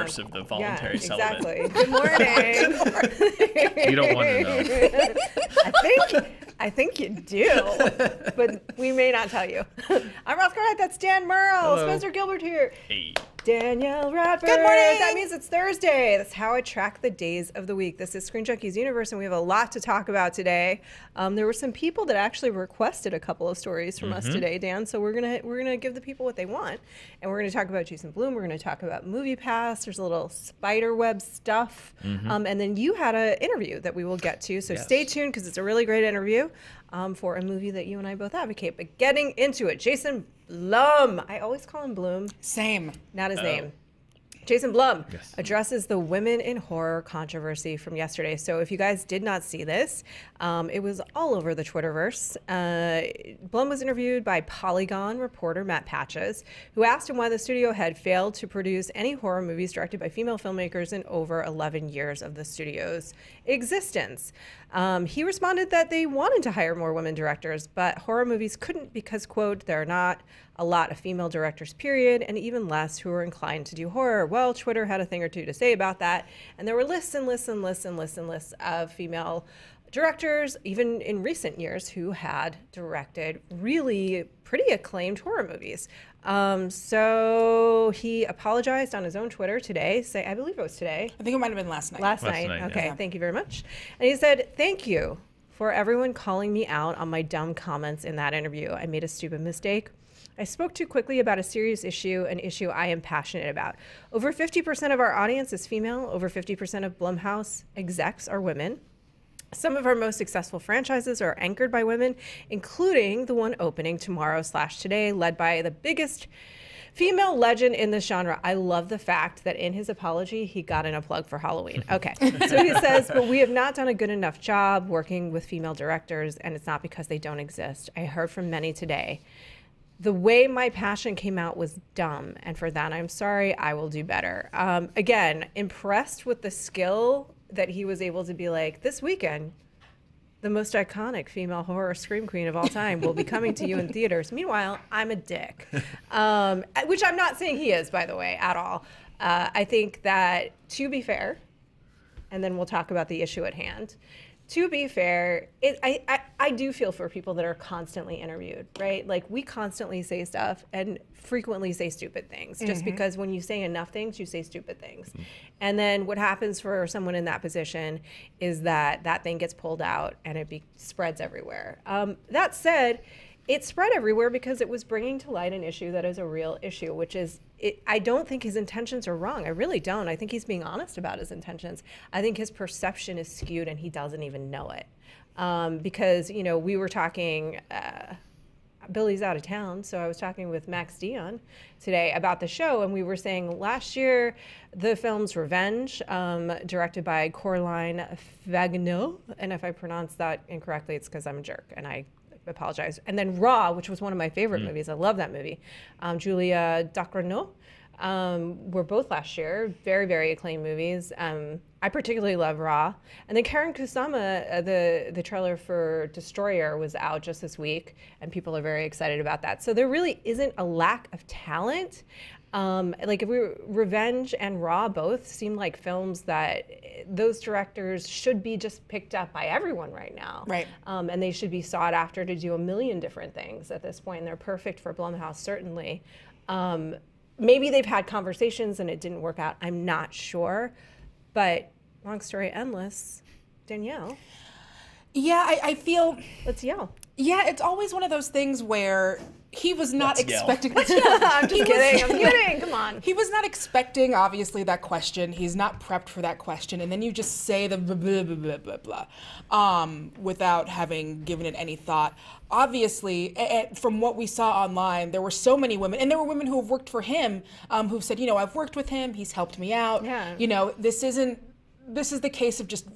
reverse of the voluntary celibate. Exactly. Good morning. You don't want to know. I think you do, but we may not tell you. I'm Roth Cornet. That's Dan Murrell. Hello. Spencer Gilbert here. Hey. Danielle, Radford. Good morning. That means it's Thursday. That's how I track the days of the week. This is Screen Junkies Universe, and we have a lot to talk about today. There were some people that actually requested a couple of stories from us today, Dan. So we're gonna give the people what they want, and we're gonna talk about Jason Blum. We're gonna talk about MoviePass. There's a little spider web stuff, and then you had an interview that we will get to. So stay tuned because it's a really great interview for a movie that you and I both advocate. But getting into it, Jason Blum. I always call him Bloom. Same. Not his name. Jason Blum Yes. addresses the women in horror controversy from yesterday. So if you guys did not see this, it was all over the Twitterverse. Blum was interviewed by Polygon reporter Matt Patches, who asked him why the studio had failed to produce any horror movies directed by female filmmakers in over 11 years of the studio's existence. He responded that they wanted to hire more women directors, but horror movies couldn't because, quote, there are not a lot of female directors, period, and even less who are inclined to do horror. Well, Twitter had a thing or two to say about that, and there were lists and lists and lists and lists and lists of female directors, even in recent years, who had directed really pretty acclaimed horror movies. So he apologized on his own Twitter today. I believe it was today. I think it might have been last night. Last night. Okay, yeah. Thank you very much. And he said, "Thank you for everyone calling me out on my dumb comments in that interview. I made a stupid mistake. I spoke too quickly about a serious issue, an issue I am passionate about. Over 50% of our audience is female. Over 50% of Blumhouse execs are women. Some of our most successful franchises are anchored by women, including the one opening tomorrow/today, led by the biggest female legend in the genre." I love the fact that in his apology, he got in a plug for Halloween. Okay, so he says, "But we have not done a good enough job working with female directors, and it's not because they don't exist. I heard from many today. The way my passion came out was dumb, and for that I'm sorry. I will do better." Again, impressed with the skill that he was able to be like, this weekend, the most iconic female horror scream queen of all time will be coming to you in theaters. Meanwhile, I'm a dick, which I'm not saying he is, by the way, at all. I think that, to be fair, and then we'll talk about the issue at hand. To be fair, I do feel for people that are constantly interviewed, right? Like, we constantly say stuff and frequently say stupid things, just because when you say enough things, you say stupid things. And then what happens for someone in that position is that that thing gets pulled out and it spreads everywhere. That said, it spread everywhere because it was bringing to light an issue that is a real issue, which is, I don't think his intentions are wrong. I really don't. I think he's being honest about his intentions. I think his perception is skewed and he doesn't even know it. Because, you know, we were talking, Billy's out of town, so I was talking with Max Dionne today about the show, and we were saying last year the film's Revenge, directed by Coraline Faguenot, and if I pronounce that incorrectly, it's because I'm a jerk, and I apologize. And then Raw, which was one of my favorite movies. I love that movie. Julia Ducournau were both last year. Very, very acclaimed movies. I particularly love Raw. And then Karen Kusama, the trailer for Destroyer was out just this week, and people are very excited about that. So there really isn't a lack of talent. Like, Revenge and Raw both seem like films that those directors should be just picked up by everyone right now. Right. And they should be sought after to do a million different things at this point. And they're perfect for Blumhouse, certainly. Maybe they've had conversations and it didn't work out. I'm not sure. But long story endless, Danielle. Yeah, I feel... Let's yell. Yeah, it's always one of those things where he was not expecting... I'm just kidding. I'm kidding. Come on. He was not expecting, obviously, that question. He's not prepped for that question. And then you just say the blah, blah, blah, blah, blah, without having given it any thought. Obviously, from what we saw online, there were so many women, and there were women who have worked for him, who've said, you know, I've worked with him, he's helped me out. Yeah. You know, this is the case of just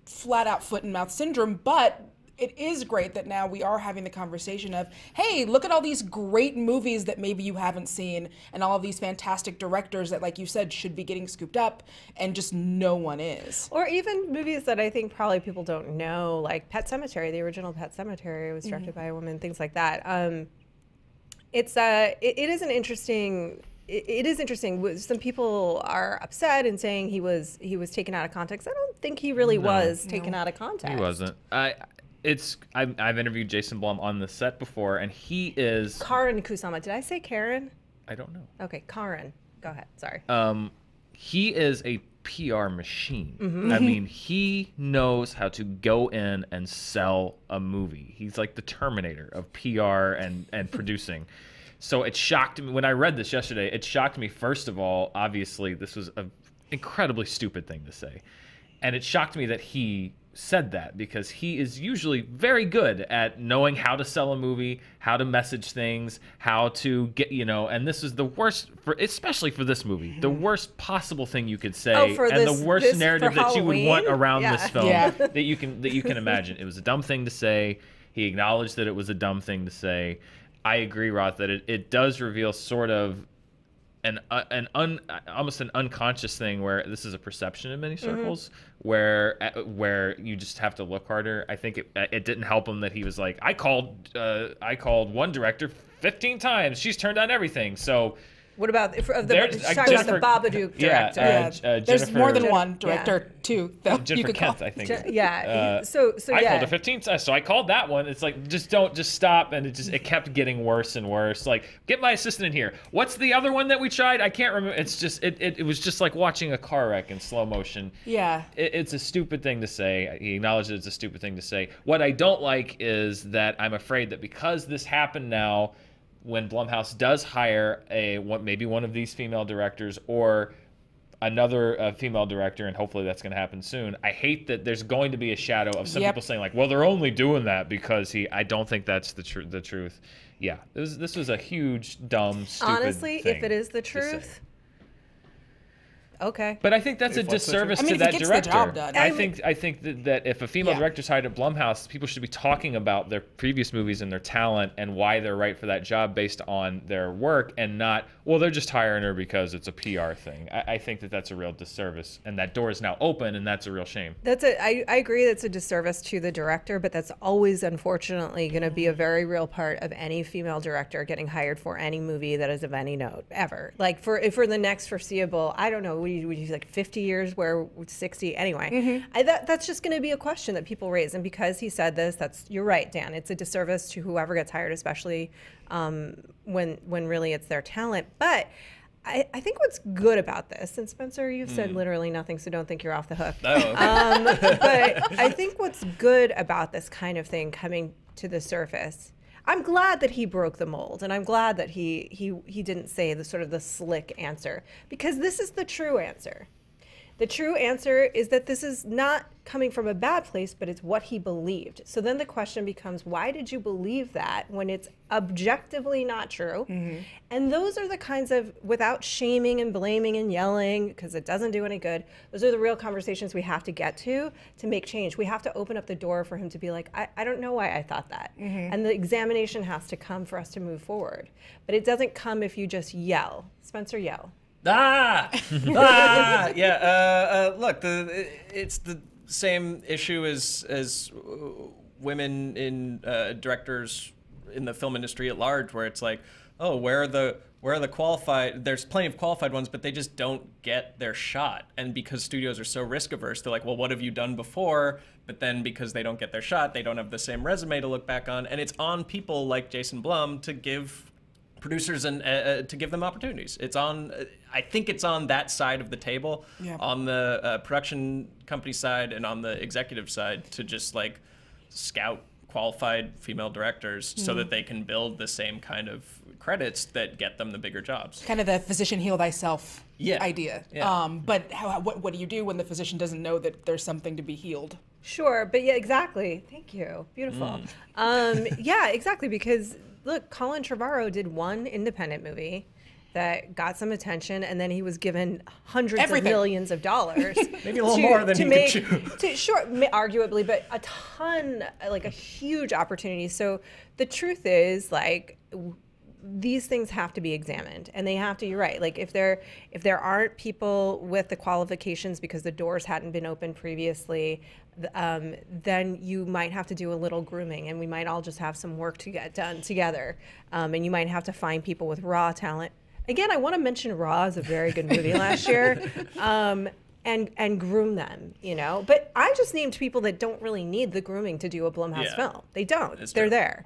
flat out foot and mouth syndrome, but it is great that now we are having the conversation of, hey, look at all these great movies that maybe you haven't seen, and all of these fantastic directors that, like you said, should be getting scooped up, and just no one is. Or even movies that I think probably people don't know, like Pet Sematary, the original Pet Sematary was directed by a woman, things like that. It is an interesting it is interesting. Some people are upset and saying he was taken out of context. I don't think he really was taken out of context. He wasn't. I've interviewed Jason Blum on the set before, and he is Karen Kusama. Did I say Karen? I don't know. Okay, Karen. Go ahead. Sorry. He is a PR machine. I mean, he knows how to go in and sell a movie. He's like the Terminator of PR and producing. So it shocked me when I read this yesterday. It shocked me, first of all, obviously this was an incredibly stupid thing to say. And it shocked me that he said that, because he is usually very good at knowing how to sell a movie, how to message things, how to get, and this is the worst, especially for this movie, the worst possible thing you could say, the worst narrative that you would want around this film that you can imagine. It was a dumb thing to say. He acknowledged that it was a dumb thing to say. I agree, Roth, that it does reveal sort of almost an unconscious thing where this is a perception in many circles, where you just have to look harder. I think it didn't help him that he was like, I called one director 15 times. She's turned down everything. So what about the Babadook director? There's more than one director too. Jennifer Kent, I think. So I called her 15 times, so I called that one. It's like just stop, and it kept getting worse and worse. Like, get my assistant in here. What's the other one that we tried? I can't remember. It's just it was just like watching a car wreck in slow motion. Yeah. It's a stupid thing to say. He acknowledged that it's a stupid thing to say. What I don't like is that I'm afraid that because this happened now, when Blumhouse does hire maybe one of these female directors or another female director, and hopefully that's going to happen soon, I hate that there's going to be a shadow of some people saying like, well, they're only doing that because I don't think that's the truth. Yeah, this was a huge, dumb, stupid honestly, thing if it is the truth, okay. But I think that's a disservice to that director. The job done. I think that if a female director's hired at Blumhouse, people should be talking about their previous movies and their talent and why they're right for that job based on their work, and not, well, they're just hiring her because it's a PR thing. I think that's a real disservice, and that door is now open, and that's a real shame. I agree that's a disservice to the director, but that's always, unfortunately, going to be a very real part of any female director getting hired for any movie that is of any note, ever. Like, for the next foreseeable, I don't know, would you like 50 years, where 60 anyway? That's just going to be a question that people raise, and because he said this, you're right, Dan. It's a disservice to whoever gets hired, especially when really it's their talent. But I think what's good about this, and Spencer, you've said literally nothing, so don't think you're off the hook. But I think what's good about this kind of thing coming to the surface, I'm glad that he broke the mold, and I'm glad that he didn't say the sort of the slick answer, because this is the true answer. The true answer is that this is not coming from a bad place, but it's what he believed. So then the question becomes, why did you believe that when it's objectively not true? And those are the kinds of, without shaming and blaming and yelling, because it doesn't do any good, those are the real conversations we have to get to make change. We have to open up the door for him to be like, I don't know why I thought that. And the examination has to come for us to move forward. But it doesn't come if you just yell. Spencer, yell. Yeah. Look, it's the same issue as women in directors in the film industry at large, where it's like, oh, where are the qualified? There's plenty of qualified ones, but they just don't get their shot. And because studios are so risk averse, they're like, well, what have you done before? But then because they don't get their shot, they don't have the same resume to look back on. And it's on people like Jason Blum to give producers and to give them opportunities. I think it's on that side of the table, on the production company side and on the executive side, to just like scout qualified female directors so that they can build the same kind of credits that get them the bigger jobs. Kind of the physician heal thyself idea. But what do you do when the physician doesn't know that there's something to be healed? Sure, but yeah, exactly. Thank you. Beautiful. Yeah, exactly, because look, Colin Trevorrow did one independent movie that got some attention, and then he was given hundreds of millions of dollars. Maybe a little more than he could chew. Sure, arguably, but a ton, like a huge opportunity. So the truth is, like, these things have to be examined, and they have to, you're right, like if there aren't people with the qualifications because the doors hadn't been open previously, then you might have to do a little grooming, and we might all just have some work to get done together, and you might have to find people with raw talent. Again, I want to mention Raw is a very good movie last year. And groom them, you know. But I just named people that don't really need the grooming to do a Blumhouse film. They don't. They're there.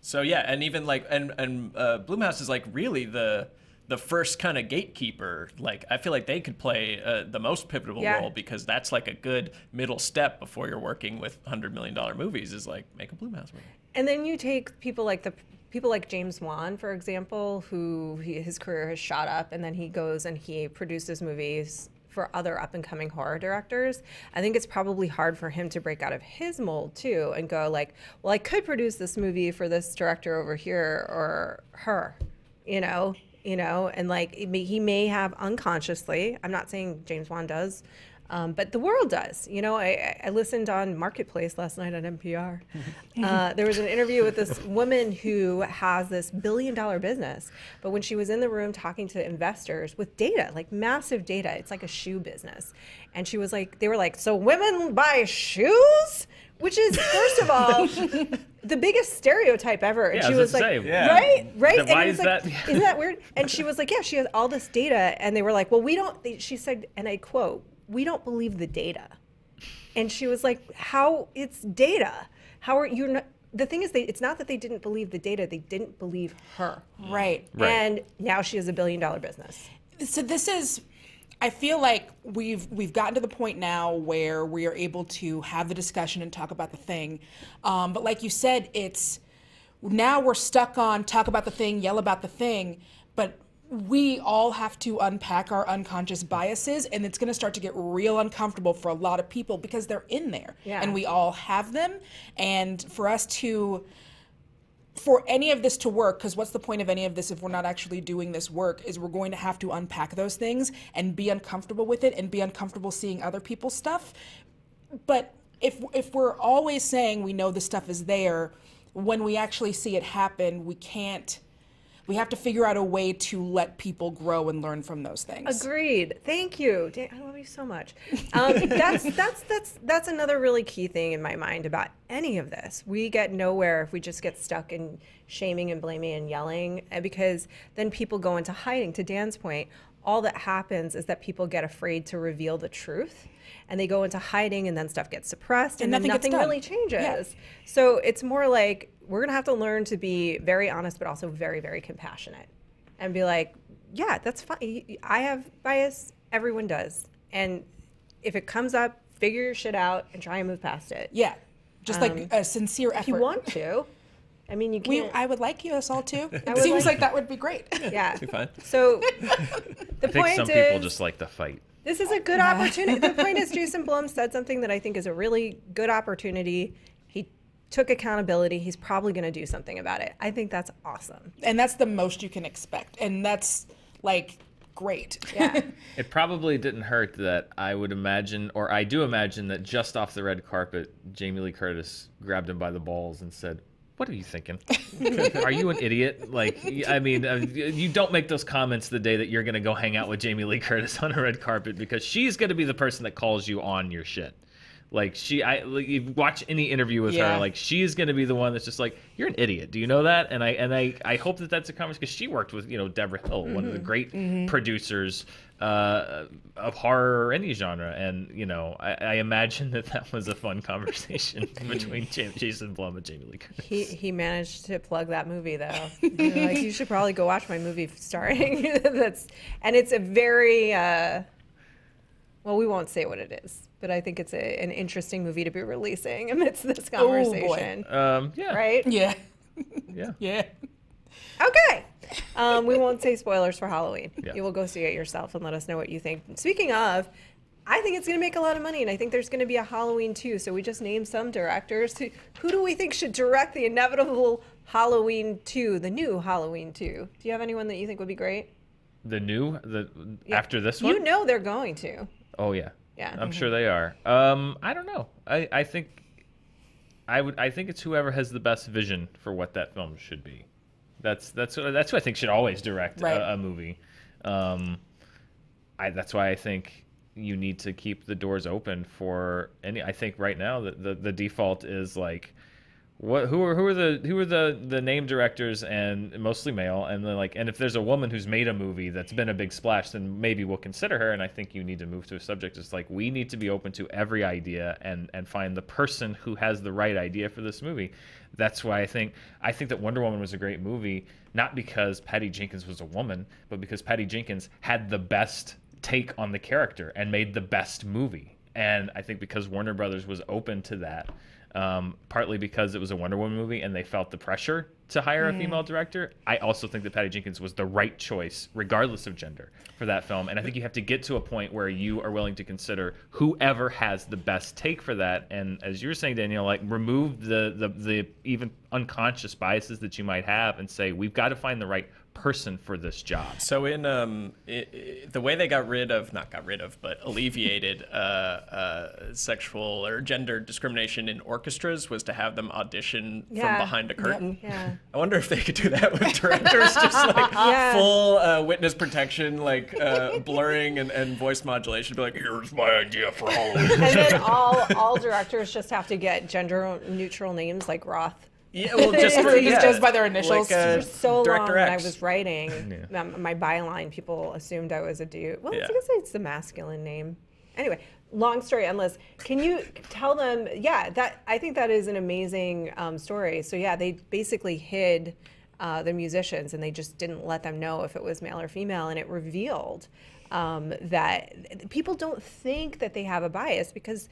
So yeah, and even like and Blumhouse is like really the first kind of gatekeeper. Like I feel like they could play the most pivotal role, because that's like a good middle step before you're working with $100 million movies, is like make a Blumhouse movie. And then you take people like James Wan, for example, who his career has shot up, and then he goes and he produces movies for other up-and-coming horror directors. I think it's probably hard for him to break out of his mold too and go like, well, I could produce this movie for this director over here or her, you know, and like he may have unconsciously, I'm not saying James Wan does, but the world does. You know, I listened on Marketplace last night on NPR. There was an interview with this woman who has this $1 billion business, but when she was in the room talking to investors with data, like massive data, it's like a shoe business. And she was like, they were like, so women buy shoes? Which is, first of all, the biggest stereotype ever. And she was like, right? Then and why it was is like, that? Isn't that weird? And she was like, yeah, she has all this data. And they were like, well, she said, and I quote, we don't believe the data. And she was like, how? It's data. How are you not? The thing is, it's not that they didn't believe the data, they didn't believe her. Right. And now she has $1 billion business. So this is, I feel like we've gotten to the point now where we are able to have the discussion and talk about the thing. But like you said, now we're stuck on talk about the thing, yell about the thing, but we all have to unpack our unconscious biases, and it's going to start to get real uncomfortable for a lot of people because they're in there, and we all have them. And for any of this to work, because what's the point of any of this if we're not actually doing this work, is we're going to have to unpack those things and be uncomfortable with it and be uncomfortable seeing other people's stuff. But if we're always saying we know this stuff is there, when we actually see it happen, we have to figure out a way to let people grow and learn from those things. Agreed. Thank you. I love you so much. That's another really key thing in my mind about any of this. We get nowhere if we just get stuck in shaming and blaming and yelling, because then people go into hiding. To Dan's point, all that happens is that people get afraid to reveal the truth, and they go into hiding, and then stuff gets suppressed, and then nothing really changes. Yeah. So it's more like, we're going to have to learn to be very honest, but also very, very compassionate, and be like, yeah, that's fine. I have bias. Everyone does. And if it comes up, figure your shit out and try and move past it. Yeah. Just like a sincere effort. If you want to. I mean, you can't. I would like us all to. It seems like that would be great. Yeah. Be fine. So I think some people just like to fight. This is a good opportunity. The point is, Jason Blum said something that I think is a really good opportunity. He took accountability. He's probably going to do something about it. I think that's awesome. And that's the most you can expect. And that's like great. Yeah. It probably didn't hurt that I would imagine, or I do imagine, that just off the red carpet, Jamie Lee Curtis grabbed him by the balls and said, "What are you thinking? Are you an idiot? Like, I mean, you don't make those comments the day that you're going to go hang out with Jamie Lee Curtis on a red carpet, because she's going to be the person that calls you on your shit." Like, you watch any interview with her, like, she is going to be the one that's just like, "You're an idiot. Do you know that?" And I hope that that's a conversation, because she worked with, Deborah Hill, one of the great producers of horror or any genre, and I imagine that was a fun conversation between Jason Blum and Jamie Lee Curtis. He managed to plug that movie, though. Like, you should probably go watch my movie starring. And it's a very well, we won't say what it is, but I think it's an interesting movie to be releasing amidst this conversation. Oh boy. Yeah. Right? Yeah. Yeah. Yeah. Okay. We won't say spoilers for Halloween. Yeah. You will go see it yourself and let us know what you think. Speaking of, I think it's going to make a lot of money, and I think there's going to be a Halloween 2. So we just named some directors. Who do we think should direct the inevitable Halloween 2, the new Halloween 2? Do you have anyone that you think would be great? After this one? They're going to. Oh yeah. Yeah. I'm sure they are. I don't know. I think it's whoever has the best vision for what that film should be. That's who I think should always direct a movie. That's why I think you need to keep the doors open for any. I think right now the default is like, who are the name directors, and mostly male, and then and if there's a woman who's made a movie that's been a big splash, then maybe we'll consider her. And I think you need to move to a subject. It's like, we need to be open to every idea and find the person who has the right idea for this movie. That's why I think that Wonder Woman was a great movie, not because Patty Jenkins was a woman, but because Patty Jenkins had the best take on the character and made the best movie. And I think because Warner Brothers was open to that, partly because it was a Wonder Woman movie and they felt the pressure to hire a female director, I also think that Patty Jenkins was the right choice, regardless of gender, for that film. And I think you have to get to a point where you are willing to consider whoever has the best take for that. And as you were saying, Danielle, remove the even unconscious biases that you might have and say, we've got to find the right person for this job. So in the way they but alleviated sexual or gender discrimination in orchestras was to have them audition from behind a curtain. Yeah. I wonder if they could do that with directors, just full witness protection, blurring and voice modulation. Be like, here's my idea for Halloween. And then all directors just have to get gender neutral names like Roth. Yeah, well, just by their initials. For so long when I X. was writing my byline, people assumed I was a dude. Well, I guess it's the masculine name. Anyway, long story endless. Can you tell them? Yeah, I think that is an amazing story. So yeah, they basically hid the musicians and they just didn't let them know if it was male or female, and it revealed that people don't think that they have a bias because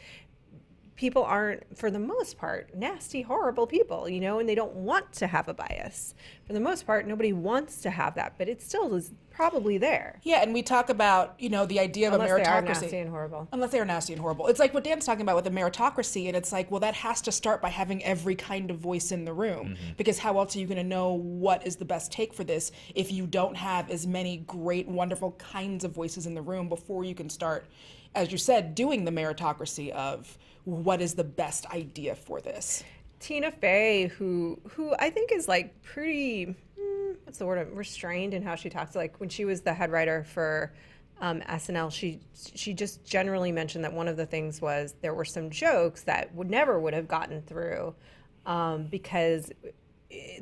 people aren't, for the most part, nasty, horrible people, and they don't want to have a bias. For the most part, nobody wants to have that, but it still is probably there. Yeah, and we talk about, the idea of a meritocracy. Unless they are nasty and horrible. Unless they are nasty and horrible. It's like what Dan's talking about with the meritocracy, and it's like, well, that has to start by having every kind of voice in the room, because how else are you going to know what is the best take for this if you don't have as many great, wonderful kinds of voices in the room before you can start, as you said, doing the meritocracy of what is the best idea for this. Tina Fey, who I think is pretty, what's the word, restrained in how she talks. When she was the head writer for SNL, she just generally mentioned that one of the things was there were some jokes that never would have gotten through because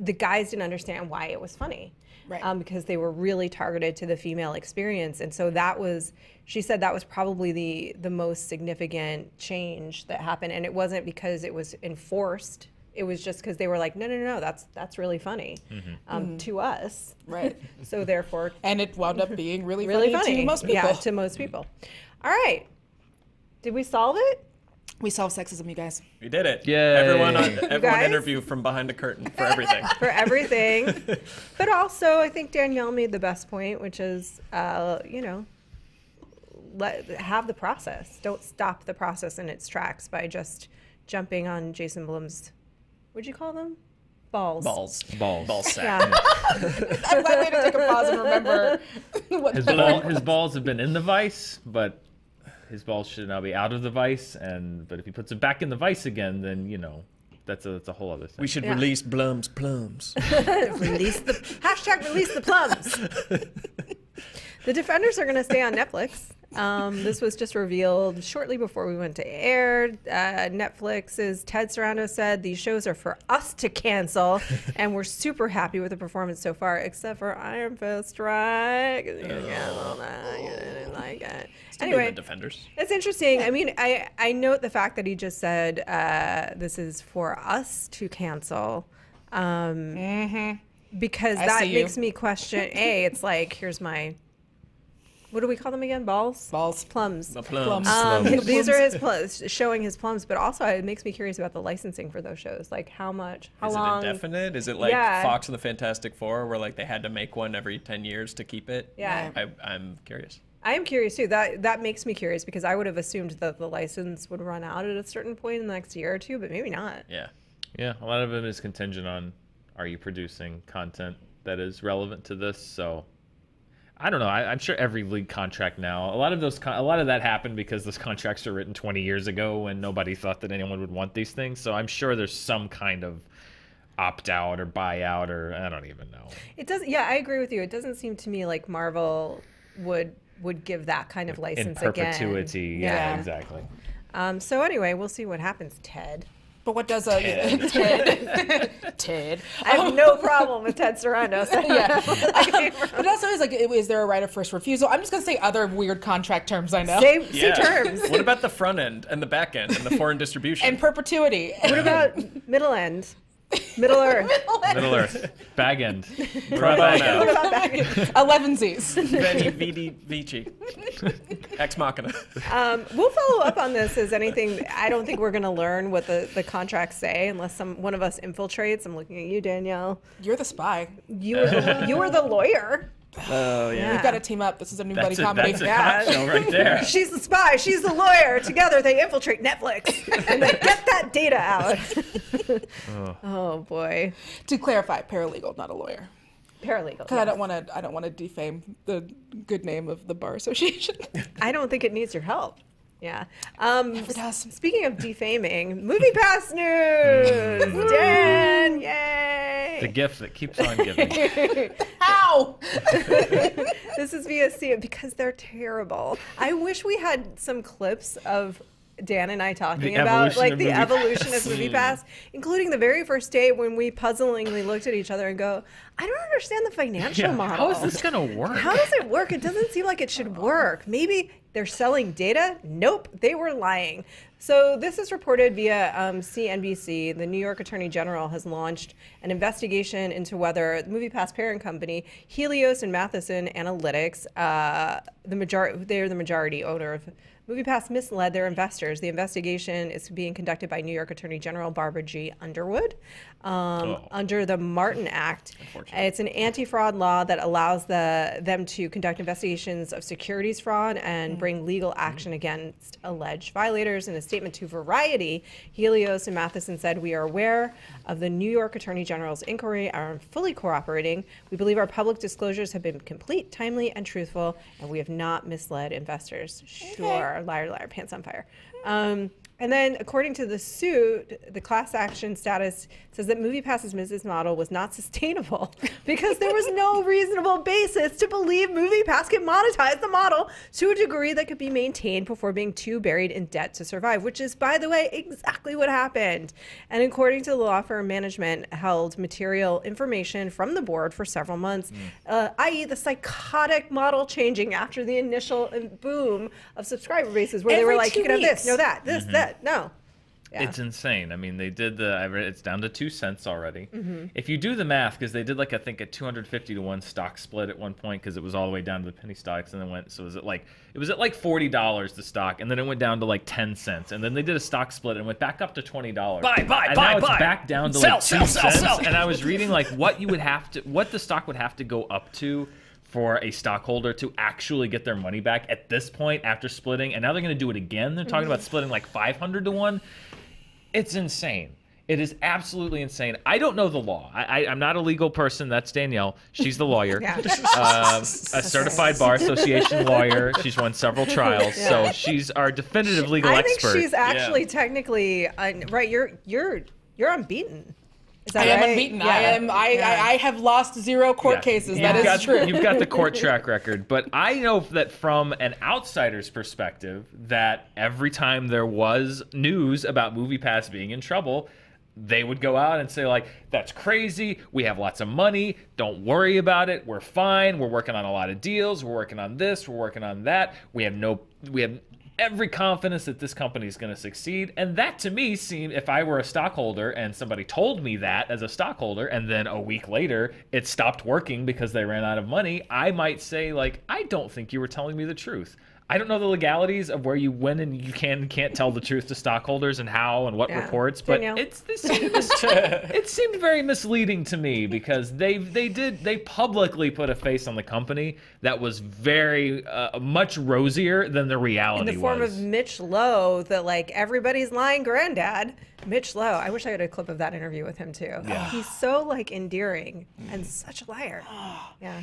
the guys didn't understand why it was funny. Right. Because they were really targeted to the female experience. And so she said that was probably the most significant change that happened. And it wasn't because it was enforced. It was just because they were like, no, that's really funny to us. Right. So therefore. And it wound up being really funny to most people. Yeah, to most people. All right. Did we solve it? We solved sexism, you guys. We did it. Yay. Everyone interview from behind a curtain for everything. For everything. But also, I think Danielle made the best point, which is, have the process. Don't stop the process in its tracks by just jumping on Jason Blum's, what'd you call them? Balls. Ball sack. Yeah. I'm glad we had to take a pause and remember what his balls have been in the vice, but his balls should now be out of the vice, but if he puts it back in the vice again, then that's a whole other thing. We should release Blum's plums. Release the plums. The Defenders are going to stay on Netflix. This was just revealed shortly before we went to air. Netflix's Ted Sarandos said these shows are for us to cancel, and we're super happy with the performance so far, except for Iron Fist Strike. You didn't like it. Anyway, the Defenders. It's interesting. I mean, I note the fact that he just said this is for us to cancel. Because that makes me question, it's like, here's my... What do we call them again? Balls? Plums. The plums. These are his plums, showing his plums, but also it makes me curious about the licensing for those shows. Like how long? Is it indefinite? Is it like Fox and the Fantastic Four where they had to make one every 10 years to keep it? Yeah. I'm curious. I am curious too. That makes me curious because I would have assumed that the license would run out at a certain point in the next year or two, but maybe not. Yeah. Yeah, a lot of it is contingent on are you producing content that is relevant to this, so... I don't know. I'm sure every league contract now, a lot of that happened because those contracts were written 20 years ago when nobody thought that anyone would want these things. So I'm sure there's some kind of opt out or buyout or I don't even know. It doesn't. Yeah, I agree with you. It doesn't seem to me like Marvel would give that kind of license in perpetuity. Again. Yeah, exactly. So anyway, we'll see what happens, Ted. But what does a Ted? Ted. I have no problem with Ted Sarandos. Yeah. But it also is like, is there a right of first refusal? I'm just going to say other weird contract terms I know. Say terms. What about the front end and the back end and the foreign distribution? And perpetuity. What about middle end? Middle Earth. Middle Earth. Bag end. What about now? What about back end? 11sies. Veni, Vidi, Vici. Ex Machina. We'll follow up on this as anything. I don't think we're going to learn what the contracts say unless one of us infiltrates. I'm looking at you, Danielle. You're the spy. You were the lawyer. Oh, yeah. We've got to team up. This is a new buddy comedy. That's a cop show right there. She's the spy. She's the lawyer. Together they infiltrate Netflix and they get that data out. Oh boy. To clarify, paralegal, not a lawyer. Paralegal. Because I don't want to defame the good name of the bar association. I don't think it needs your help. Yeah. Never does. Speaking of defaming, MoviePass news. Dan, yay! The gift that keeps on giving. How? This is via CM because they're terrible. I wish we had some clips of Dan and I talking The about evolution like of the MoviePass. evolution of MoviePass, including the very first day when we puzzlingly looked at each other and go, I don't understand the financial model. How is this gonna work? How does it work? It doesn't seem like it should work. Maybe they're selling data? Nope, they were lying. So this is reported via CNBC. The New York Attorney General has launched an investigation into whether the MoviePass parent company, Helios and Matheson Analytics, they're the majority owner of MoviePass, misled their investors. The investigation is being conducted by New York Attorney General Barbara G. Underwood under the Martin Act. It's an anti-fraud law that allows them to conduct investigations of securities fraud and bring legal action against alleged violators. In a statement to Variety, Helios and Matheson said, "We are aware of the New York Attorney General's inquiry and are fully cooperating. We believe our public disclosures have been complete, timely, and truthful, and we have not misled investors." Sure. Liar, liar, pants on fire. And then, according to the suit, the class action status says that MoviePass's business model was not sustainable because there was no reasonable basis to believe MoviePass could monetize the model to a degree that could be maintained before being too buried in debt to survive, which is, by the way, exactly what happened. And according to the law firm, management held material information from the board for several months, i.e. the psychotic model changing after the initial boom of subscriber bases where they were like, you can have this, no that, this, that. No. Yeah. It's insane. I mean, they did it's down to 2 cents already. If you do the math, because they did like, I think a 250 to 1 stock split at one point, because it was all the way down to the penny stocks, and then it was at like $40 the stock, and then it went down to like 10 cents, and then they did a stock split and went back up to $20. Buy, and now it's back down to like 2 cents. And I was reading like what the stock would have to go up to for a stockholder to actually get their money back at this point after splitting, and now they're going to do it again. They're talking about splitting like 500 to 1. It's insane. It is absolutely insane. I don't know the law. I'm not a legal person. That's Danielle. She's the lawyer. A certified bar association lawyer. She's won several trials, so she's our definitive legal expert. I think she's actually technically right. You're unbeaten. Is that I am right? unbeaten. Yeah. I have lost 0 court cases. Yeah. That is true. You've got the court track record, but I know that from an outsider's perspective, that every time there was news about MoviePass being in trouble, they would go out and say like, that's crazy, we have lots of money, don't worry about it, we're fine, we're working on a lot of deals, we're working on this, we're working on that, we have every confidence that this company is going to succeed. And that to me seemed, if I were a stockholder and somebody told me that as a stockholder, and then a week later it stopped working because they ran out of money, I might say like, I don't think you were telling me the truth. I don't know the legalities of where you when and you can and can't tell the truth to stockholders and how and what reports, but it seemed very misleading to me because they publicly put a face on the company that was very much rosier than the reality was. In the form of Mitch Lowe, the like everybody's lying granddad. Mitch Lowe. I wish I had a clip of that interview with him too. Yeah. He's so like endearing and such a liar. Yeah.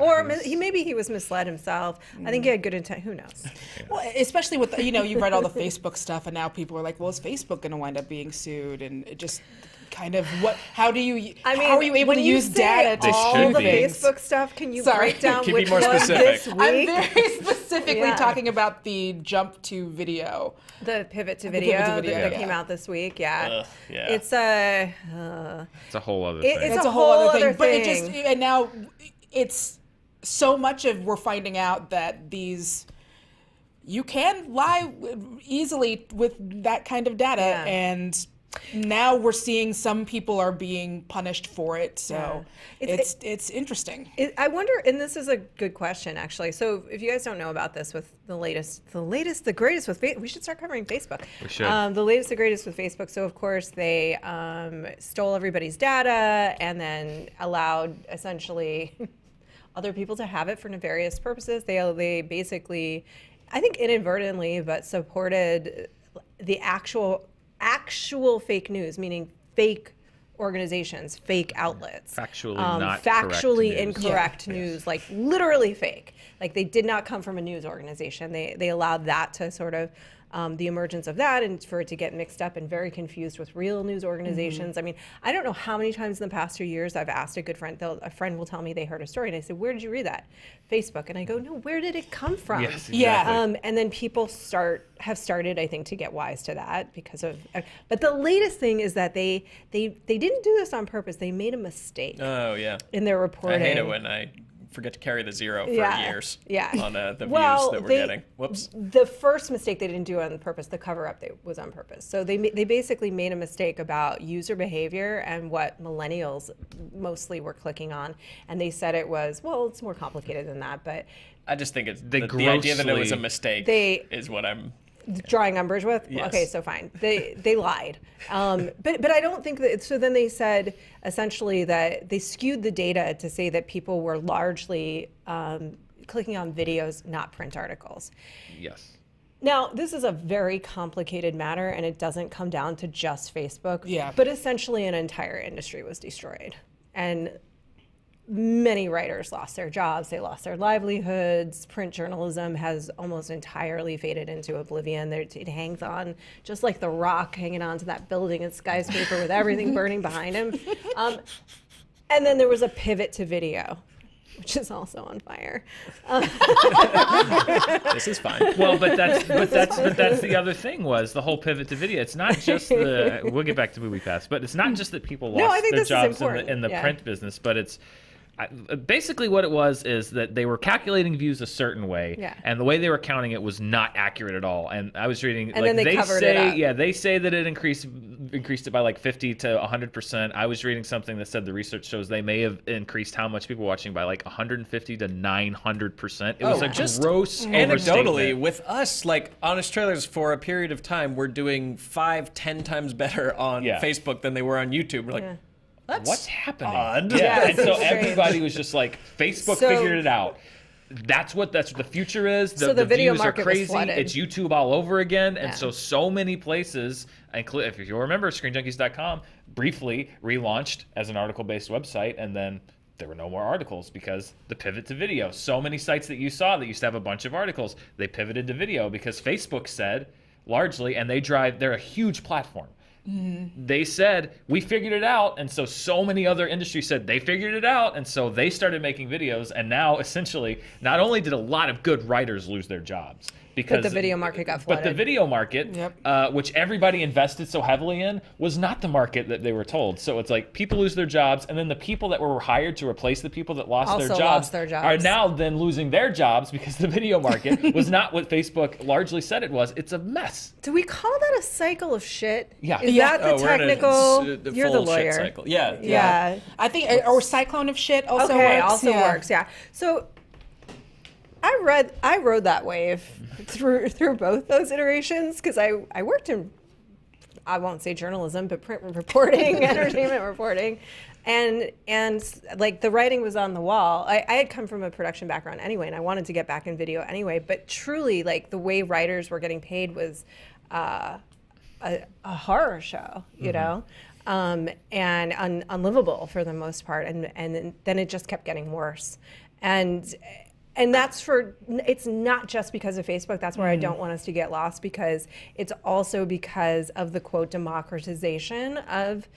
Or maybe he was misled himself. I think he had good intent. Who knows? Well, especially with you read all the Facebook stuff, and now people are like, well, is Facebook going to wind up being sued? And it just kind of how are you able when to you use say data to all do the things? Facebook stuff, can you Sorry. break down Can you which be more one specific? this week? I'm very specifically Yeah. talking about the jump to video. The pivot to The video, pivot to video, that yeah. came out this week. Yeah. Yeah. It's a It's a whole other thing. it's It's a whole other But it thing. just and now it's so much of we're finding out that you can lie easily with that kind of data, Yeah. and now we're seeing some people are being punished for it. So Yeah. it's interesting. I wonder, and this is a good question actually. So if you guys don't know about this, with the greatest with Facebook, we should start covering Facebook. We should. The latest, the greatest with Facebook. So of course they stole everybody's data and then allowed essentially other people to have it for nefarious purposes. They basically, I think inadvertently, but supported the actual fake news, meaning fake organizations, fake outlets. Factually not factually correct news. incorrect news, like literally fake. Like they did not come from a news organization. They allowed that to sort of the emergence of that, and for it to get mixed up and very confused with real news organizations. I mean, I don't know how many times in the past 2 years I've asked a good friend. A friend will tell me they heard a story, and I said, "Where did you read that?" Facebook, and I go, "No, where did it come from?" Yes, exactly. Yeah. And then people have started, I think, to get wise to that because of. But the latest thing is that they didn't do this on purpose. They made a mistake Oh yeah. in their I reporting. hate it when I forget to carry the zero for years. Yeah. On the views Well, that we're they- getting. Whoops. The first mistake they didn't do on purpose. The cover-up was on purpose. So they basically made a mistake about user behavior and what millennials mostly were clicking on, and they said it was, well, it's more complicated than that, but I just think it's They the idea that it was a grossly- mistake is what I'm. drawing umbrage with. Yes. Okay, so fine. They lied. But I don't think that. So then they said essentially that they skewed the data to say that people were largely clicking on videos, not print articles. Yes. Now, this is a very complicated matter, and it doesn't come down to just Facebook. Yeah. But essentially, an entire industry was destroyed, and many writers lost their jobs. They lost their livelihoods. Print journalism has almost entirely faded into oblivion. It hangs on just like the Rock hanging on to that building and skyscraper with everything burning behind him. And then there was a pivot to video, which is also on fire. This is fine. Well, but that's the other thing was the whole pivot to video. It's not just we'll get back to MoviePass, but it's not just that people lost I think their this is jobs important. in the Yeah. print business, but it's basically what it was is that they were calculating views a certain way, Yeah. and the way they were counting it was not accurate at all. And I was reading, And then they covered say, it up. yeah, they say that it increased it by like 50 to 100%. I was reading something that said the research shows they may have increased how much people watching by like 150 to 900%. It was a just gross anecdotally overstatement. with us, like Honest Trailers, for a period of time, we're doing 5-10 times better on Yeah. Facebook than they were on YouTube. We're like, Yeah. that's What's happening? odd. Yeah, and so it's strange. everybody was just like, Facebook So- figured it out. That's what the future is. So the video views are market was crazy. flooded. It's YouTube all over again, and Yeah. so many places. If you remember, ScreenJunkies.com briefly relaunched as an article-based website, and then there were no more articles because the pivot to video. So many sites that you saw that used to have a bunch of articles, they pivoted to video because Facebook said largely, and they're a huge platform. They said, we figured it out, and so many other industries said they figured it out, and so they started making videos, and now essentially not only did a lot of good writers lose their jobs because the video market got but the flooded. video market, which everybody invested so heavily in, was not the market that they were told. So it's like people lose their jobs, and then the people that were hired to replace the people that lost Also their lost jobs their jobs. are now then losing their jobs because the video market was not what Facebook largely said it was. It's a mess. Do we call that a cycle of shit? Yeah. Is Yeah. that the we're in a technical? You're the full lawyer. shit cycle. Yeah. Yeah. I think or cyclone of shit also Okay, works. also Yeah. works. Yeah. So I rode that wave through both those iterations because I worked in, I won't say journalism, but print reporting, entertainment reporting, and like the writing was on the wall. I had come from a production background anyway, and I wanted to get back in video anyway. But truly, like the way writers were getting paid was a horror show, you know. And unlivable for the most part, and then it just kept getting worse, and that's it's not just because of Facebook. That's where I don't want us to get lost, because it's also because of the quote democratization of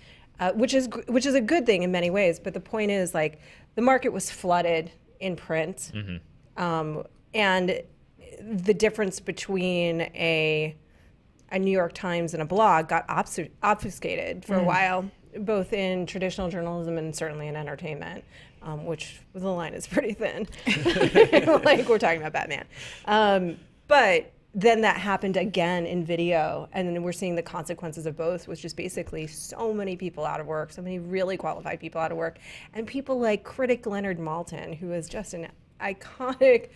which is a good thing in many ways. But the point is, like, the market was flooded in print, and the difference between a New York Times and a blog got obfuscated for a while, both in traditional journalism and certainly in entertainment, which the line is pretty thin. Like, we're talking about Batman. But then that happened again in video, and then we're seeing the consequences of both, which is basically so many people out of work, so many really qualified people out of work, and people like critic Leonard Maltin, who is just an iconic,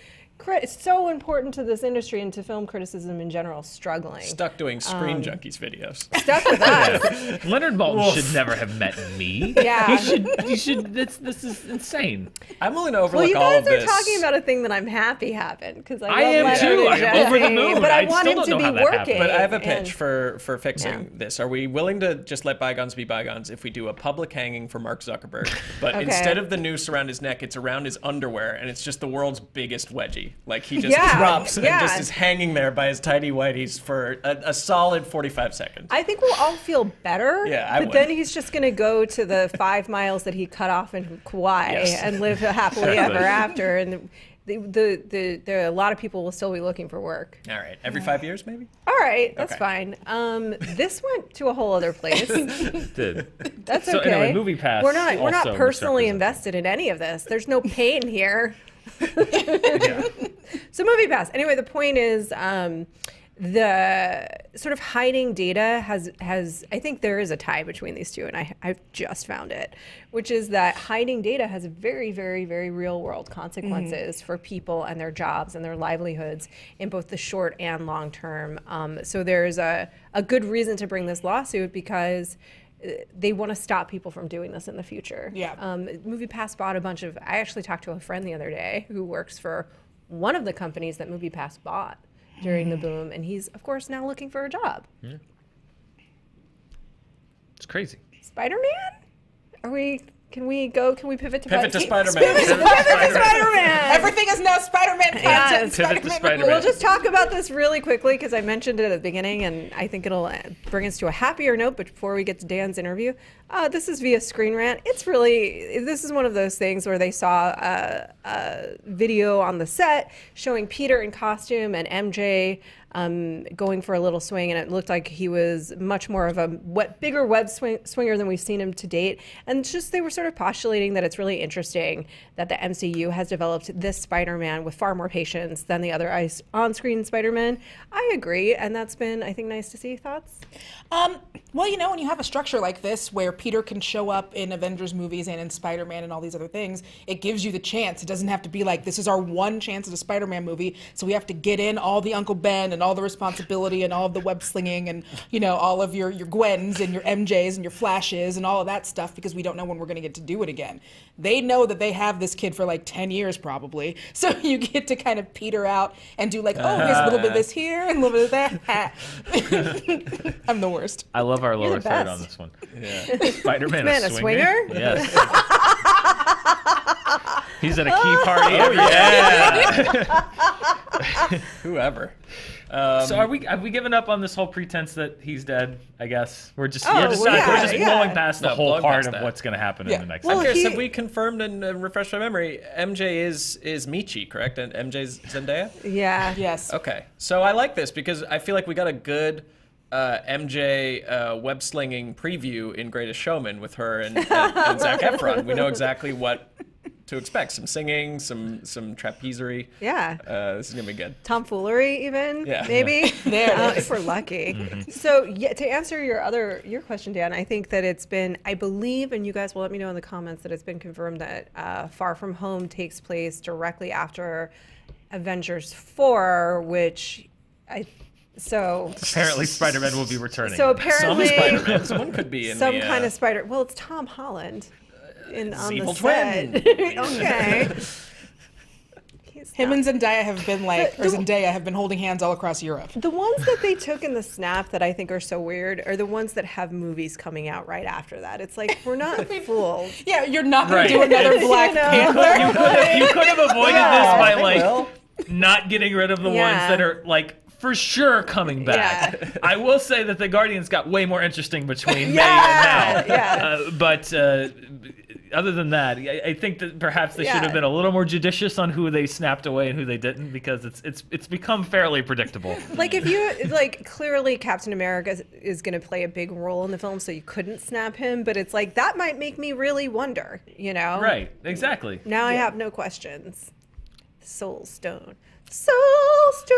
so important to this industry and to film criticism in general, struggling. Stuck doing ScreenJunkies videos. Stuck with us. Leonard Maltin should never have met me. Yeah. He should. This is insane. I'm willing to overlook Well, you all guys of are this. talking about a thing that I'm happy happened, because I am too. I'm over the moon. But I I want still him don't to know be how that happened. working. But I have a pitch and- for fixing this. Are we willing to just let bygones be bygones if we do a public hanging for Mark Zuckerberg, but Okay. instead of the noose around his neck, it's around his underwear, and it's just the world's biggest wedgie. Like, he just drops and just is hanging there by his tidy whities for a solid 45 seconds. I think we'll all feel better. Yeah, I but would. then he's just going to go to the 5 miles that he cut off in Kauai and live happily ever after. And there are a lot of people will still be looking for work. All right, every 5 years maybe? All right, that's Okay. fine. This went to a whole other place. That's So okay. anyway, MoviePass We're not also personally misrepresented. invested in any of this. There's no pain here. Yeah. So MoviePass. Anyway, the point is, the sort of hiding data has I think there is a tie between these two, and I've just found it, which is that hiding data has very, very, very real world consequences for people and their jobs and their livelihoods in both the short and long term. So there's a good reason to bring this lawsuit, because they want to stop people from doing this in the future. Yeah. MoviePass bought a bunch of, I actually talked to a friend the other day who works for one of the companies that MoviePass bought during the boom, and he's, of course, now looking for a job. Yeah. It's crazy. Spider-Man? Can we pivot to Pivot to Spider-Man. Pivot to Spider-Man! Everything is now Spider-Man content. Yes. Pivot to Spider-Man. We'll just talk about this really quickly, because I mentioned it at the beginning, and I think it'll bring us to a happier note. But before we get to Dan's interview, this is via Screen Rant. This is one of those things where they saw a video on the set showing Peter in costume and MJ going for a little swing, and it looked like he was much more of a bigger web swinger than we've seen him to date. And just they were sort of postulating that it's really interesting that the MCU has developed this Spider-Man with far more patience than the other on-screen Spider-Man. I agree, and that's been, I think, nice to see. Thoughts? Well, you know, when you have a structure like this where Peter can show up in Avengers movies and in Spider-Man and all these other things, it gives you the chance. It doesn't have to be like, this is our one chance at a Spider-Man movie, so we have to get in all the Uncle Ben and all the responsibility and all of the web slinging and, you know, all of your Gwens and your MJs and your Flashes and all of that stuff, because we don't know when we're going to get to do it again. They know that they have this kid for like 10 years probably, so you get to kind of peter out and do like, oh, here's a little bit of this here and a little bit of that. I'm the worst. I love our lower the third best. on this one. Yeah. Spider-Man Man, a swinger? Yes. He's at a key party. Oh, yeah. Whoever. So have we given up on this whole pretense that he's dead? I guess we're just Oh, well, yeah, we're just yeah. blowing past the No, whole blowing part past of that. what's going to happen Yeah. in the next. Well, I'm curious, he- have we confirmed and refreshed my memory? MJ is Michi, correct? And MJ's Zendaya? Yeah. Yes. Okay. So I like this because I feel like we got a good MJ web slinging preview in Greatest Showman with her and Zac Efron. We know exactly what to expect. Some singing, some trapezery. Yeah. This is going to be good. Tomfoolery, even, Yeah. maybe. There it is. If we're lucky. So yeah, to answer your question, Dan, I think that it's been, I believe, and you guys will let me know in the comments, that it's been confirmed that Far From Home takes place directly after Avengers 4, which Apparently, Spider-Man will be returning. So Some apparently Spider-Man. Someone could be in some the, kind of spider. Well, it's Tom Holland on evil the twin. set. Okay. He's Him not- and Zendaya have been like, or The- Zendaya have been holding hands all across Europe. The ones that they took in the snap that I think are so weird are the ones that have movies coming out right after that. It's like, we're not fooled. Yeah, you're not going Right. to do another Black You know. Panther. You could have avoided Yeah. this by They like will. not getting rid of the Yeah. ones that are like for sure coming back. Yeah. I will say that the Guardians got way more interesting between May and now. Yeah. But other than that, I think that perhaps they should have been a little more judicious on who they snapped away and who they didn't, because it's become fairly predictable. Like, if you, like, clearly Captain America is going to play a big role in the film, so you couldn't snap him, but it's like, that might make me really wonder, you know? Right, exactly. Now I have no questions. Soul Stone. Soul Stone!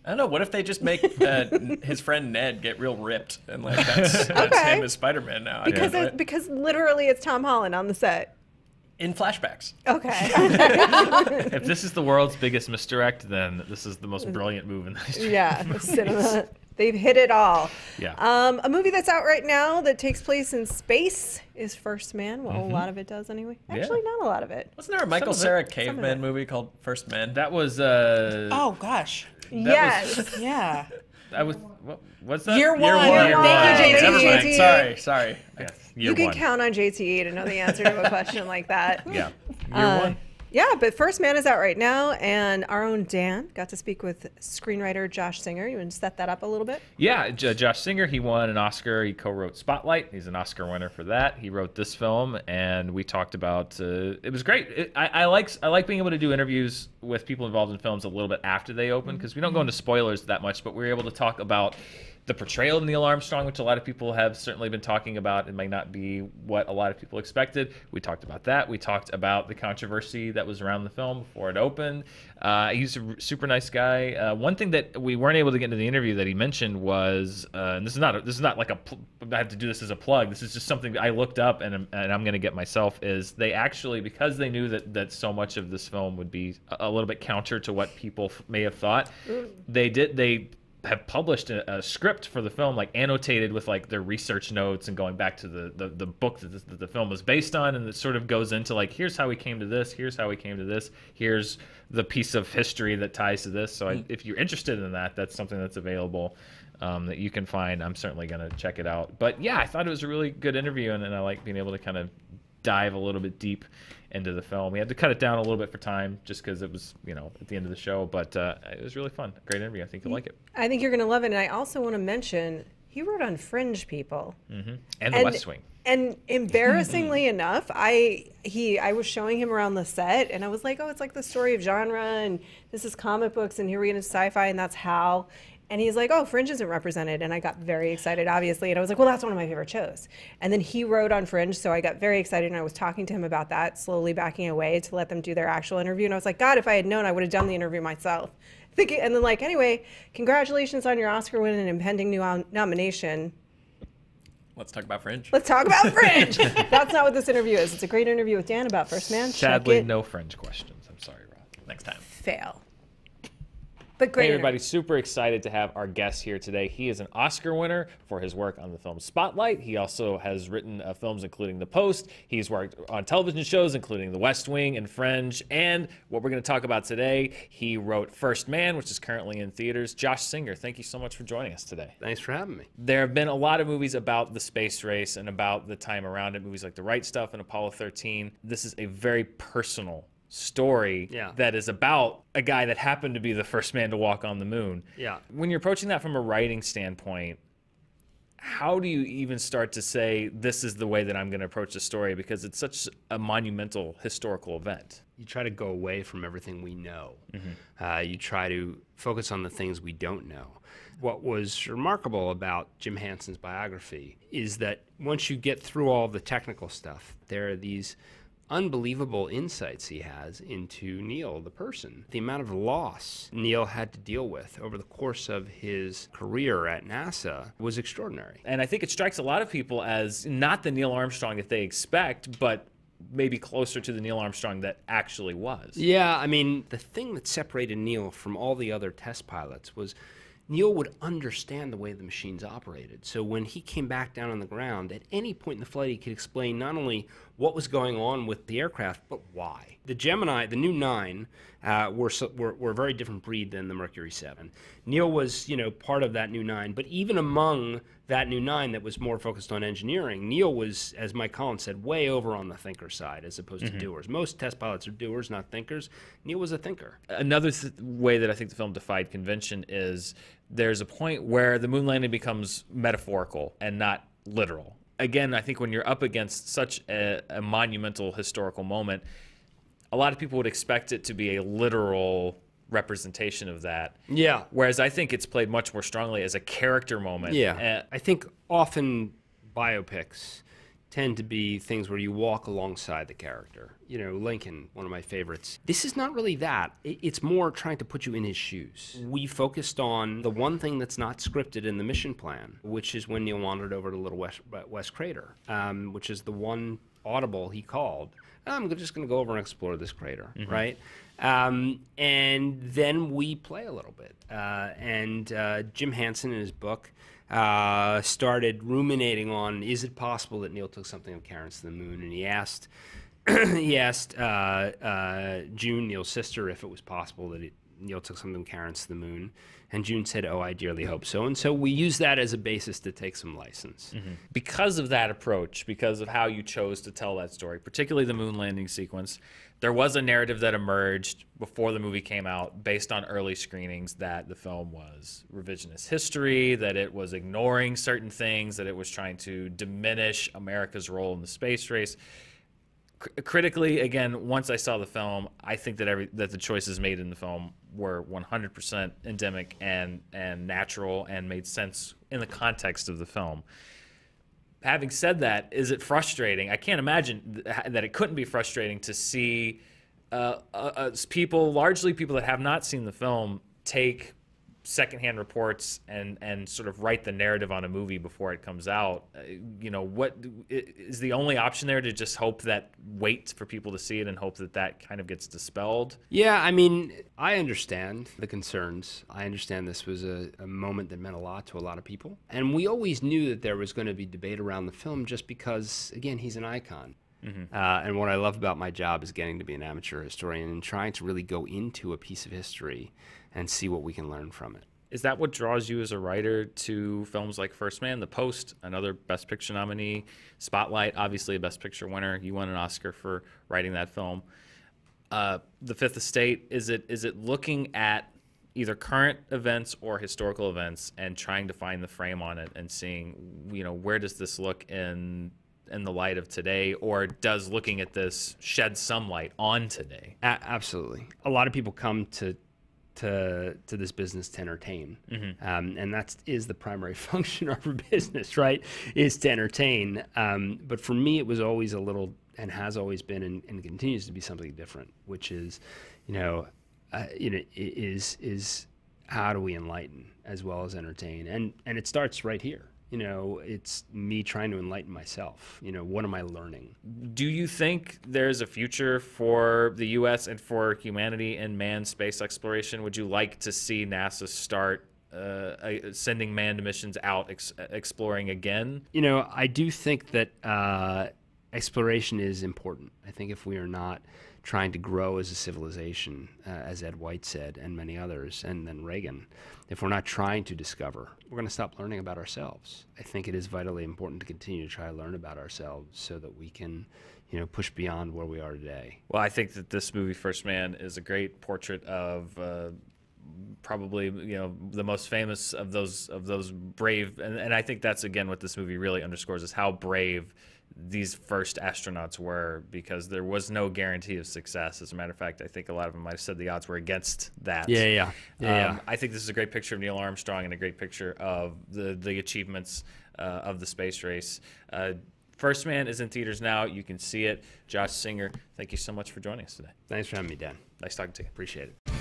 I don't know. What if they just make his friend Ned get real ripped, and like that's him as Spider-Man now? Because literally it's Tom Holland on the set. In flashbacks. Okay. If this is the world's biggest misdirect, then this is the most brilliant move in the history. Yeah, the cinema. They've hit it all. Yeah. A movie that's out right now that takes place in space is First Man. Well, a lot of it does anyway. Actually, not a lot of it. Wasn't there a Michael Cera caveman movie called First Man? That was Oh gosh. Yes. Yeah. What's that? Year one. Thank you, Never mind. JT. Sorry. Yes, You can count on JT to know the answer to a question like that. Yeah. Year one. Yeah, but First Man is out right now, and our own Dan got to speak with screenwriter Josh Singer. You want to set that up a little bit? Yeah, Josh Singer, he won an Oscar. He co-wrote Spotlight. He's an Oscar winner for that. He wrote this film, and we talked about. It was great. I like being able to do interviews with people involved in films a little bit after they open, because we don't go into spoilers that much, but we're able to talk about the portrayal of Neil Armstrong, which a lot of people have certainly been talking about. It might not be what a lot of people expected. We talked about that. We talked about the controversy that was around the film before it opened. He's a super nice guy. One thing that we weren't able to get into the interview that he mentioned was, and this is not like I have to do this as a plug. This is just something that I looked up and I'm going to get myself. Is they actually, because they knew that so much of this film would be a little bit counter to what people may have thought, they have published a script for the film, like annotated with like their research notes and going back to the book that the film was based on, and it sort of goes into like, here's how we came to this, here's how we came to this, here's the piece of history that ties to this. So if you're interested in that, that's something that's available that you can find. I'm certainly going to check it out. But yeah, I thought it was a really good interview, and I like being able to kind of dive a little bit deep into the film. We had to cut it down a little bit for time just because it was, at the end of the show, but it was really fun. Great interview. I think you'll like it. I think you're going to love it. And I also want to mention, he wrote on Fringe, people. Mm-hmm. And The West Wing. And embarrassingly enough, I was showing him around the set, and I was like, oh, it's like the story of genre, and this is comic books, and here we get into sci-fi, and that's how. And he's like, oh, Fringe isn't represented. And I got very excited, obviously. And I was like, well, that's one of my favorite shows. And then he wrote on Fringe, so I got very excited. And I was talking to him about that, slowly backing away to let them do their actual interview. And I was like, God, if I had known, I would have done the interview myself. And then, like, anyway, congratulations on your Oscar win and impending new nomination. Let's talk about Fringe. Let's talk about Fringe. That's not what this interview is. It's a great interview with Dan about First Man. Sadly, no Fringe questions. I'm sorry, Roth. Next time. Fail. But great. Hey everybody, super excited to have our guest here today. He is an Oscar winner for his work on the film Spotlight. He also has written films including The Post. He's worked on television shows including The West Wing and Fringe. And what we're going to talk about today, he wrote First Man, which is currently in theaters. Josh Singer, thank you so much for joining us today. Thanks for having me. There have been a lot of movies about the space race and about the time around it, movies like The Right Stuff and Apollo 13. This is a very personal story that is about a guy that happened to be the first man to walk on the moon. Yeah. When you're approaching that from a writing standpoint, how do you even start to say, this is the way that I'm going to approach the story? Because it's such a monumental historical event. You try to go away from everything we know. Mm-hmm. You try to focus on the things we don't know. What was remarkable about Jim Henson's biography is that once you get through all the technical stuff, there are these unbelievable insights he has into Neil, the person. The amount of loss Neil had to deal with over the course of his career at NASA was extraordinary. And I think it strikes a lot of people as not the Neil Armstrong that they expect, but maybe closer to the Neil Armstrong that actually was. Yeah, I mean, the thing that separated Neil from all the other test pilots was Neil would understand the way the machines operated. So when he came back down on the ground, at any point in the flight, he could explain not only what was going on with the aircraft, but why. The Gemini, the new 9, were a very different breed than the Mercury 7. Neil was, part of that new 9, but even among that new 9 that was more focused on engineering, Neil was, as Mike Collins said, way over on the thinker side as opposed to doers. Most test pilots are doers, not thinkers. Neil was a thinker. Another way that I think the film defied convention is there's a point where the moon landing becomes metaphorical and not literal. Again, I think when you're up against such a monumental historical moment, a lot of people would expect it to be a literal representation of that. Yeah. Whereas I think it's played much more strongly as a character moment. Yeah. I think often biopics tend to be things where you walk alongside the character. Lincoln, one of my favorites. This is not really that. It's more trying to put you in his shoes. We focused on the one thing that's not scripted in the mission plan, which is when Neil wandered over to Little West Crater, which is the one audible he called. I'm just going to go over and explore this crater, right? And then we play a little bit. And Jim Henson in his book started ruminating on, is it possible that Neil took something of Karen's to the moon? And he asked June, Neil's sister, if it was possible that Neil took something of Karen's to the moon. And June said, oh, I dearly hope so. And so we use that as a basis to take some license. Because of that approach, because of how you chose to tell that story, particularly the moon landing sequence, there was a narrative that emerged before the movie came out based on early screenings that the film was revisionist history, that it was ignoring certain things, that it was trying to diminish America's role in the space race. Critically, again, once I saw the film, I think that the choices made in the film were 100% endemic and natural and made sense in the context of the film. Having said that, is it frustrating? I can't imagine that it couldn't be frustrating to see people, largely people that have not seen the film, take secondhand reports and sort of write the narrative on a movie before it comes out. What is the only option there, to just hope that, wait for people to see it and hope that kind of gets dispelled? Yeah, I mean, I understand the concerns. I understand this was a moment that meant a lot to a lot of people. And we always knew that there was going to be debate around the film just because, again, he's an icon. And what I love about my job is getting to be an amateur historian and trying to really go into a piece of history and see what we can learn from it. Is that what draws you as a writer to films like First Man, The Post, another Best Picture nominee, Spotlight, obviously a Best Picture winner? You won an Oscar for writing that film. The Fifth Estate, is it looking at either current events or historical events and trying to find the frame on it and seeing, where does this look in the light of today, or does looking at this shed some light on today? Absolutely. A lot of people come to this business to entertain, and that is the primary function of our business, right? Is to entertain. But for me, it was always a little, and has always been, and continues to be, something different, which is, is how do we enlighten as well as entertain, and it starts right here. It's me trying to enlighten myself. What am I learning? Do you think there's a future for the U.S. and for humanity in manned space exploration? Would you like to see NASA start sending manned missions out exploring again? I do think that exploration is important. I think if we are not trying to grow as a civilization, as Ed White said, and many others, and then Reagan, if we're not trying to discover, we're going to stop learning about ourselves. I think it is vitally important to continue to try to learn about ourselves so that we can, push beyond where we are today. Well, I think that this movie, First Man, is a great portrait of probably the most famous of those brave, and I think that's again what this movie really underscores, is how brave these first astronauts were, because there was no guarantee of success. As a matter of fact, I think a lot of them might have said the odds were against that. Yeah. I think this is a great picture of Neil Armstrong and a great picture of the achievements of the space race. First Man is in theaters now. You can see it. Josh Singer, thank you so much for joining us today. Thanks for having me, Dan. Nice talking to you. Appreciate it.